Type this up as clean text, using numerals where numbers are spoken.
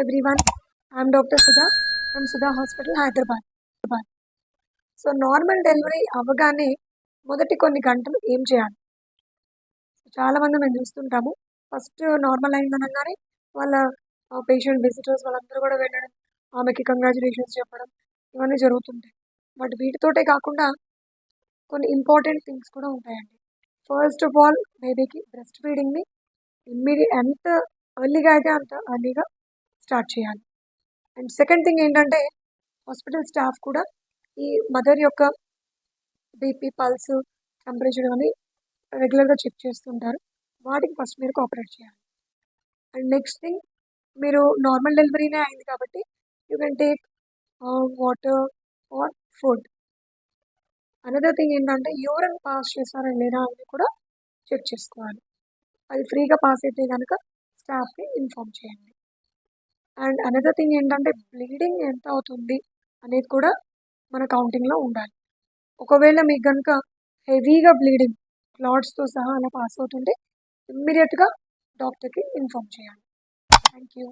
everyone. I'm Dr. Sudha from Sudha Hospital, Hyderabad. So normal delivery అవ్వగానే మొదటి కొన్ని గంటలు ఏం చేయాలి? చాలా మంది మేము చూస్తుంటాము. ఫస్ట్ నార్మల్ అయిందనగానే వాళ్ళ పేషెంట్ విజిటర్స్ వాళ్ళందరూ కూడా వెళ్ళడం, ఆమెకి కంగ్రాచులేషన్స్ చెప్పడం ఇవన్నీ జరుగుతుంటాయి. బట్ వీటితోటే కాకుండా కొన్ని ఇంపార్టెంట్ థింగ్స్ కూడా ఉంటాయండి. ఫస్ట్ ఆఫ్ ఆల్ బేబీకి బ్రెస్ట్ ఫీడింగ్ని ఎంత ఎర్లీగా అయితే అంత ఎర్లీగా స్టార్ట్ చేయాలి. అండ్ సెకండ్ థింగ్ ఏంటంటే హాస్పిటల్ స్టాఫ్ కూడా ఈ మదర్ యొక్క బీపీ, పల్స్, టెంపరేచర్ అని రెగ్యులర్గా చెక్ చేస్తుంటారు. వాటికి ఫస్ట్ మీరు కోఆపరేట్ చేయాలి. అండ్ నెక్స్ట్ థింగ్, మీరు నార్మల్ డెలివరీనే అయింది కాబట్టి you can take water or food. Another thing ఏంటంటే యూరిన్ పాస్ చేస్తారా లేదా అని కూడా చెక్ చేసుకోవాలి. అది ఫ్రీగా పాస్ అయితే కనుక స్టాఫ్ని ఇన్ఫామ్ చేయండి. అండ్ అనదర్ థింగ్ ఏంటంటే బ్లీడింగ్ ఎంత అవుతుంది అనేది కూడా మన కౌంటింగ్లో ఉండాలి. ఒకవేళ మీకు కనుక హెవీగా బ్లీడింగ్ క్లాట్స్తో సహా అలా పాస్ అవుతుంటే ఇమ్మీడియట్గా డాక్టర్కి ఇన్ఫామ్ చేయాలి. Thank you.